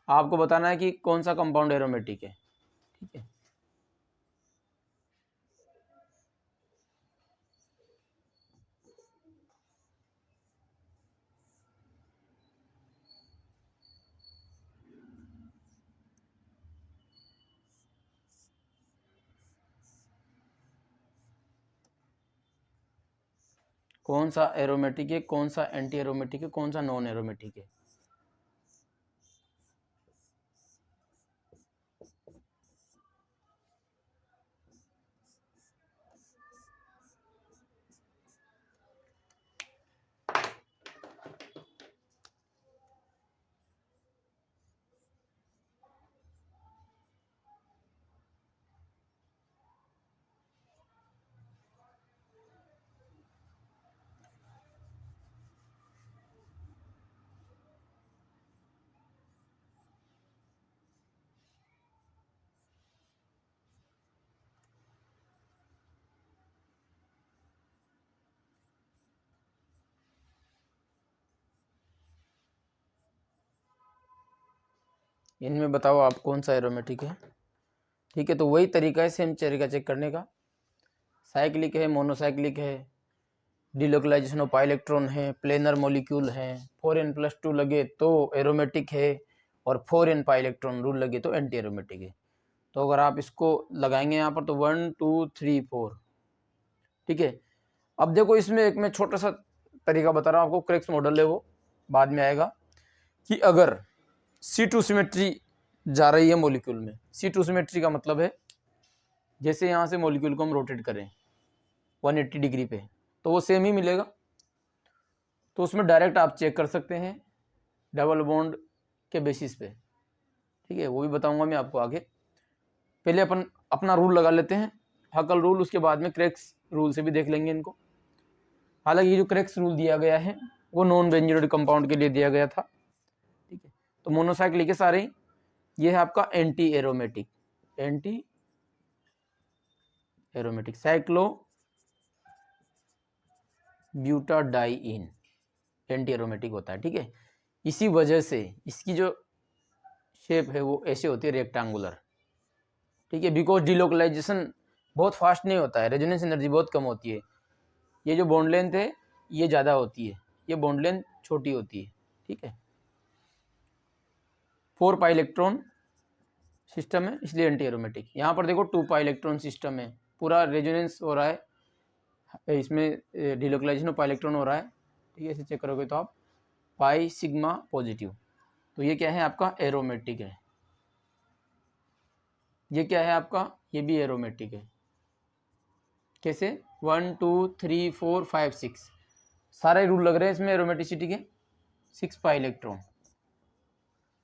आपको बताना है कि कौन सा कंपाउंड एरोमेटिक है, ठीक है। कौन सा एरोमेटिक है, कौन सा एंटी एरोमेटिक है, कौन सा नॉन एरोमेटिक है। इनमें बताओ आप कौन सा एरोमेटिक है, ठीक है। तो वही तरीका है सेम तरीका चेक करने का। साइक्लिक है, मोनोसाइक्लिक है, डिलोकलाइजेशन ऑफ पाई इलेक्ट्रॉन है, प्लेनर मॉलिक्यूल है, 4n+2 लगे तो एरोमेटिक है, और 4n पाई इलेक्ट्रॉन रूल लगे तो एंटी एरोमेटिक है। तो अगर आप इसको लगाएंगे यहाँ पर तो 1 2 3 4, ठीक है। अब देखो इसमें एक मैं छोटा सा तरीका बता रहा हूँ आपको, क्रेक्स मॉडल है वो बाद में आएगा, कि अगर C2 सिमेट्री जा रही है मॉलिक्यूल में, C2 सिमेट्री का मतलब है जैसे यहाँ से मॉलिक्यूल को हम रोटेट करें 180 डिग्री पे तो वो सेम ही मिलेगा। तो उसमें डायरेक्ट आप चेक कर सकते हैं डबल बॉन्ड के बेसिस पे, ठीक है। वो भी बताऊंगा मैं आपको आगे। पहले अपन अपना रूल लगा लेते हैं, हकल रूल, उसके बाद में क्रेक्स रूल से भी देख लेंगे इनको। हालांकि ये जो क्रेक्स रूल दिया गया है वो नॉन बेंजोइड कंपाउंड के लिए दिया गया था, ठीक है। तो मोनोसाइक्लिक है सारे, ये है आपका anti aromatic, anti aromatic cyclobutadiene anti aromatic होता है, ठीक है। इसी वजह से इसकी जो शेप है वो ऐसे होती है रेक्टेंगुलर, ठीक है। बिकॉज डिलोकलाइजेशन बहुत फास्ट नहीं होता है, रेजोनेंस एनर्जी बहुत कम होती है। ये जो बॉन्ड लेंथ है ये ज़्यादा होती है, ये बॉन्ड लेंथ छोटी होती है, ठीक है। 4 पाई इलेक्ट्रॉन सिस्टम है इसलिए एंटी एरोमेटिक। यहाँ पर देखो 2 पाई इलेक्ट्रॉन सिस्टम है, पूरा रेजोनेंस हो रहा है, इसमें डिलोकलाइजेशन पाई इलेक्ट्रॉन हो रहा है, ठीक है। इसे चेक करोगे तो आप पाई सिग्मा पॉजिटिव, तो ये क्या है आपका एरोमेटिक है। ये क्या है आपका, ये भी एरोमेटिक है। कैसे 1 2 3 4 5 6 सारे रूल लग रहे हैं इसमें एरोमेटिसिटी के। 6 पाई इलेक्ट्रॉन,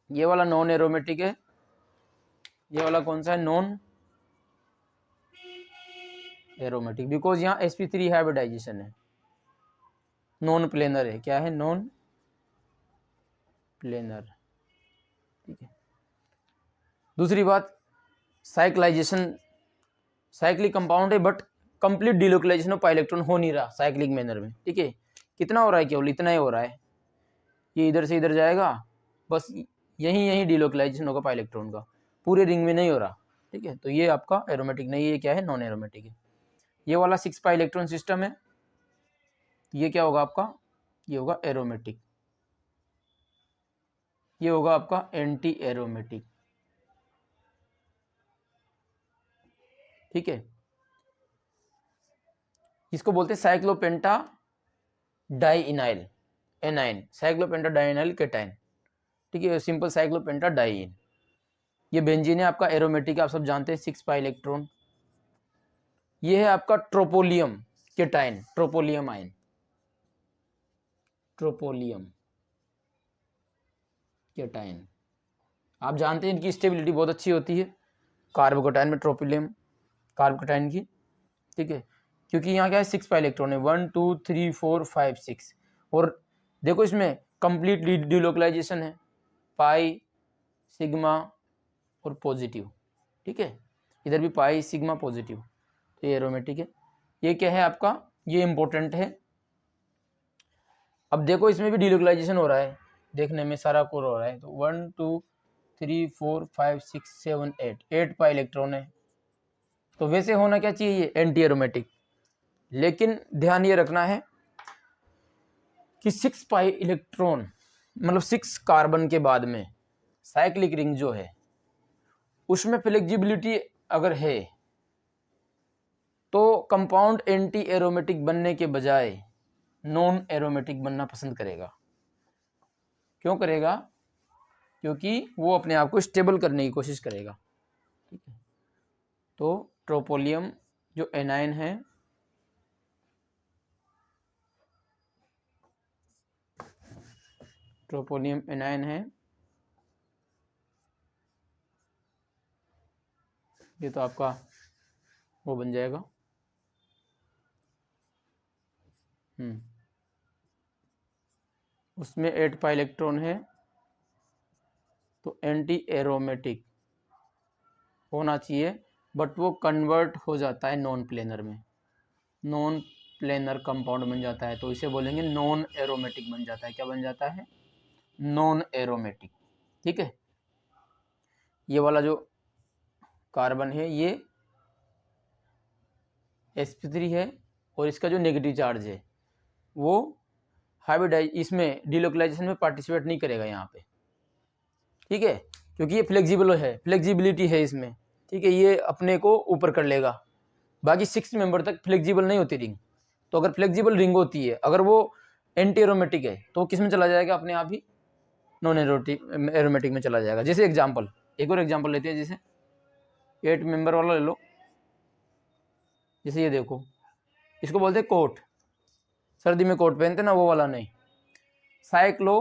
ये वाला नॉन एरोमेटिक है, ये वाला कौन सा है नॉन एरोमेटिक, बिकॉज यहाँ sp3 हाइब्रिडाइजेशन है, नॉन प्लेनर है। क्या है नॉन प्लेनर, ठीक है। दूसरी बात साइक्लाइजेशन, साइक्लिक कंपाउंड है but complete delocalisation of pi electron हो नहीं रहा साइक्लिक मैनर में, ठीक है। कितना हो रहा है, केवल इतना ही हो रहा है, ये इधर से इधर जाएगा, बस यहीं यहीं डिलोकलाइजेशन होगा पाई इलेक्ट्रॉन का, पूरे रिंग में नहीं हो रहा, ठीक है। तो ये आपका एरोमेटिक नहीं है, ये क्या है नॉन एरोमेटिक है। ये वाला 6 पाई इलेक्ट्रॉन सिस्टम है, ये क्या होगा आपका, ये होगा एरोमेटिक, ये होगा आपका एंटी एरोमेटिक, ठीक है। इसको बोलते हैं साइक्लोपेंटा डाइइनाइल एनाइन, साइक्लोपेंटा डाइइनाइल केटाइन, ठीक है। Simple cyclopenta diene. ये बेंजीन है आपका एरोमेटिक, आप सब जानते हैं 6 पाई इलेक्ट्रॉन। ये है आपका ट्रोपोलियम केटाइन, ट्रोपोलियम आयन, ट्रोपोलियम केटाइन। आप जानते हैं इनकी स्टेबिलिटी बहुत अच्छी होती है कार्बोकेटाइन में, ट्रोपोलियम कार्बोकेटाइन की, ठीक है। क्योंकि यहाँ क्या है 6 पाई इलेक्ट्रॉन है, 1 2 3 4 5 6, और देखो इसमें कंप्लीट डिलोकलाइजेशन है, पाई सिग्मा और पॉजिटिव, ठीक है। इधर भी पाई सिग्मा पॉजिटिव, तो ये एरोमेटिक है। ये क्या है आपका, ये इंपॉर्टेंट है। अब देखो इसमें भी डिलोकलाइजेशन हो रहा है, देखने में सारा कोर हो रहा है, तो 1 2 3 4 5 6 7 8, 8 पाई इलेक्ट्रॉन है। तो वैसे होना क्या चाहिए, एंटी एरोमेटिक। लेकिन ध्यान ये रखना है कि 6 पाई इलेक्ट्रॉन मतलब 6 कार्बन के बाद में साइक्लिक रिंग जो है उसमें फ्लेक्सिबिलिटी अगर है तो कंपाउंड एंटी एरोमेटिक बनने के बजाय नॉन एरोमेटिक बनना पसंद करेगा। क्यों करेगा? क्योंकि वो अपने आप को स्टेबल करने की कोशिश करेगा। ठीक है, तो ट्रोपोलियम जो एनायन है ट्रोपोलियम एनायन है, ये तो आपका वो बन जाएगा उसमें 8 पाई इलेक्ट्रॉन है, तो एंटी एरोमेटिक होना चाहिए, बट वो कन्वर्ट हो जाता है नॉन प्लेनर में, नॉन प्लेनर कंपाउंड बन जाता है, तो इसे बोलेंगे नॉन एरोमेटिक बन जाता है। क्या बन जाता है? Non aromatic. ठीक है, ये वाला जो कार्बन है ये sp3 है और इसका जो नेगेटिव चार्ज है वो हाइब्रिडाइज इसमें डिलोकलाइजेशन में पार्टिसिपेट नहीं करेगा यहाँ पे। ठीक है, क्योंकि ये फ्लेक्सिबल है, फ्लेक्सिबिलिटी है इसमें। ठीक है, ये अपने को ऊपर कर लेगा। बाकी 6 मेंबर तक फ्लेक्सिबल नहीं होती रिंग, तो अगर फ्लेक्सिबल रिंग होती है, अगर वो एंटी एरोमेटिक है तो किस में चला जाएगा? अपने आप ही नॉन एरोमेटिक में चला जाएगा। जैसे एग्जाम्पल, एक और एग्जाम्पल लेते हैं, जैसे 8 मेंबर वाला ले लो। जैसे ये देखो, इसको बोलते हैं कोट, सर्दी में कोट पहनते ना, वो वाला नहीं। साइक्लो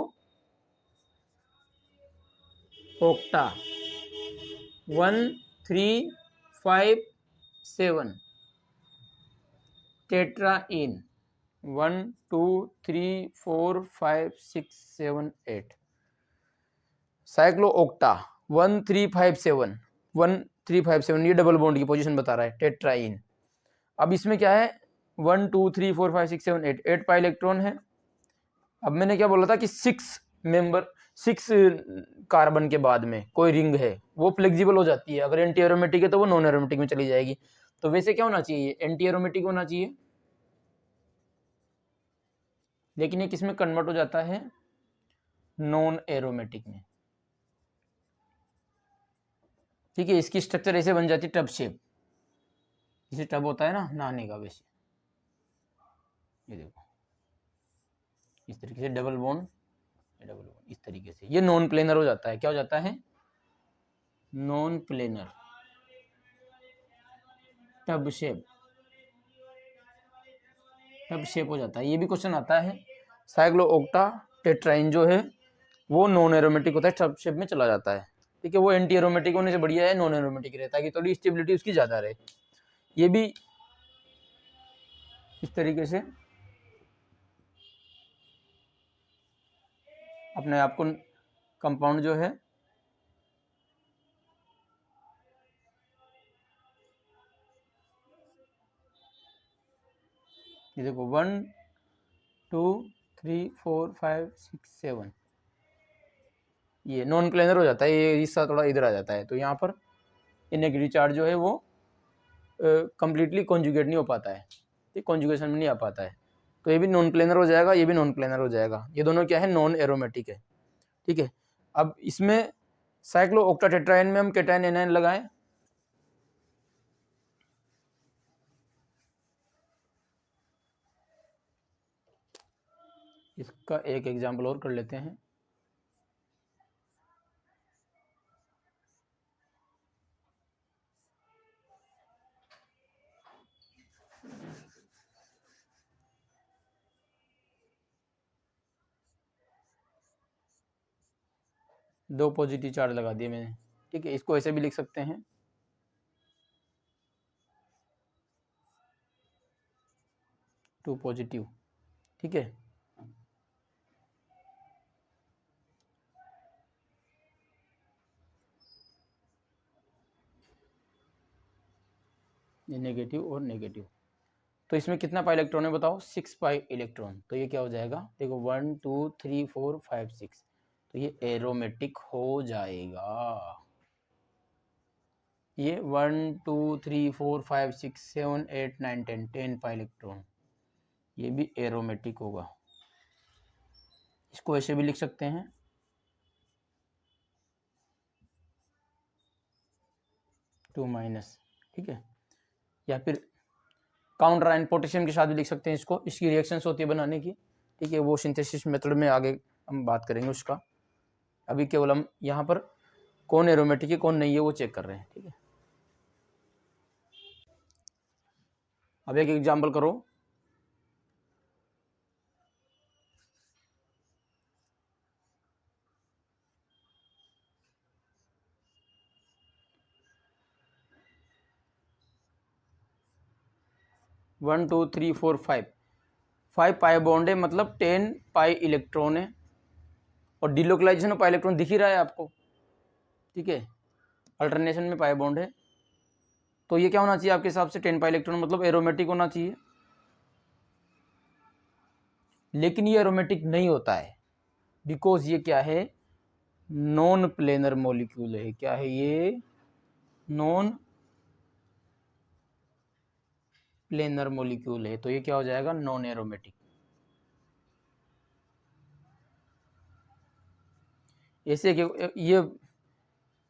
ओक्टा 1 3 5 7 टेट्राइन 1 2 3 4 5 6 7 8 साइक्लो ओक्टा 1 3 5 7 1 3 5 7, ये डबल बॉन्ड की पोजीशन बता रहा है, टेट्राइन। अब इसमें क्या है? 1 2 3 4 5 6 7 8, 8 पाई इलेक्ट्रॉन है। अब मैंने क्या बोला था कि 6 कार्बन के बाद में कोई रिंग है वो फ्लेक्सिबल हो जाती है, अगर एंटी एरोमेटिक है तो वो नॉन एरोमेटिक में चली जाएगी। तो वैसे क्या होना चाहिए? एंटी एरोमेटिक होना चाहिए, लेकिन ये किसमें कन्वर्ट हो जाता है? नॉन एरोमेटिक में। ठीक है, इसकी स्ट्रक्चर ऐसे बन जाती है टब शेप, जैसे टब होता है ना नहाने का, वैसे। ये देखो, इस तरीके से डबल बॉन्ड इस तरीके से ये नॉन प्लेनर हो जाता है। क्या हो जाता है? नॉन प्लेनर टब शेप हो जाता है। ये भी क्वेश्चन आता है। साइक्लो ओक्टा टेट्राइन जो है वो नॉन एरोमेटिक होता है, टब शेप में चला जाता है। ठीक है, वो एंटी एरोमेटिक होने से बढ़िया है नॉन एरोमेटिक रहता है कि थोड़ी स्टेबिलिटी उसकी ज़्यादा रहे। ये भी इस तरीके से अपने आप को कंपाउंड जो है ये देखो 1 2 3 4 5 6 7 ये नॉन प्लेनर हो जाता है, ये हिस्सा थोड़ा इधर आ जाता है, तो यहाँ पर नेगेटिव चार्ज जो है वो कंप्लीटली कॉन्जुगेट नहीं हो पाता है, ठीक, कॉन्जुगेशन में नहीं आ पाता है। तो ये भी नॉन प्लेनर हो जाएगा, ये भी नॉन प्लेनर हो जाएगा। ये दोनों क्या है? नॉन एरोमेटिक है। ठीक है, अब इसमें साइक्लो ऑक्टाटेट्राइन में हम केटाइन एनायन लगाएं। इसका एक एग्जाम्पल और कर लेते हैं। दो पॉजिटिव चार्ज लगा दिए मैंने। ठीक है, इसको ऐसे भी लिख सकते हैं, टू पॉजिटिव। ठीक है, ये नेगेटिव और नेगेटिव। तो इसमें कितना पाई इलेक्ट्रॉन है बताओ? 6 पाई इलेक्ट्रॉन। तो ये क्या हो जाएगा? देखो 1 2 3 4 5 6, तो ये एरोमेटिक हो जाएगा। ये 1 2 3 4 5 6 7 8 9 10 पाई इलेक्ट्रॉन, ये भी एरोमेटिक होगा। इसको ऐसे भी लिख सकते हैं, टू माइनस, ठीक है। या फिर काउंटर आयन पोटेशियम के साथ भी लिख सकते हैं इसको, इसकी रिएक्शंस होती है बनाने की, ठीक है। वो सिंथेसिस मेथड में आगे हम बात करेंगे उसका। अभी केवल हम यहाँ पर कौन एरोमेटिक है कौन नहीं है वो चेक कर रहे हैं, ठीक है। अब एक एग्जाम्पल करो, one two three four five pi bond है, मतलब 10 पाई इलेक्ट्रॉन है, और डिलोकलाइजेशन ऑफ पाई इलेक्ट्रॉन दिख ही रहा है आपको, ठीक है। अल्टरनेशन में पाई बॉन्ड है, तो ये क्या होना चाहिए आपके हिसाब से, 10 पाई इलेक्ट्रॉन, मतलब एरोमेटिक होना चाहिए। लेकिन ये एरोमेटिक नहीं होता है, बिकॉज ये क्या है, नॉन प्लेनर मॉलिक्यूल है। क्या है ये, नॉन प्लेनर मॉलिक्यूल है, तो ये क्या हो जाएगा, नॉन एरोमेटिक। ऐसे कि ये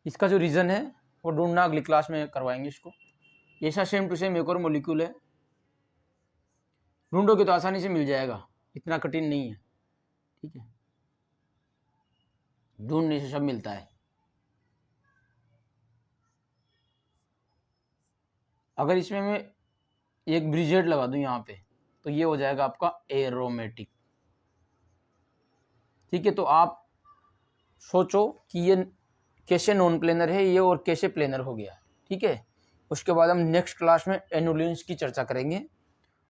इसका जो रीजन है वो ढूंढना अगली क्लास में करवाएंगे इसको। ऐसा सेम टू सेम एक और मॉलिक्यूल है, ढूंढोगे तो आसानी से मिल जाएगा, इतना कठिन नहीं है, ठीक है। ढूंढने से सब मिलता है। अगर इसमें मैं एक ब्रिजेट लगा दूं यहाँ पे, तो ये हो जाएगा आपका एरोमेटिक, ठीक है। तो आप सोचो कि ये कैसे नॉन प्लेनर है ये, और कैसे प्लेनर हो गया, ठीक है। उसके बाद हम नेक्स्ट क्लास में एनुलिन्स की चर्चा करेंगे।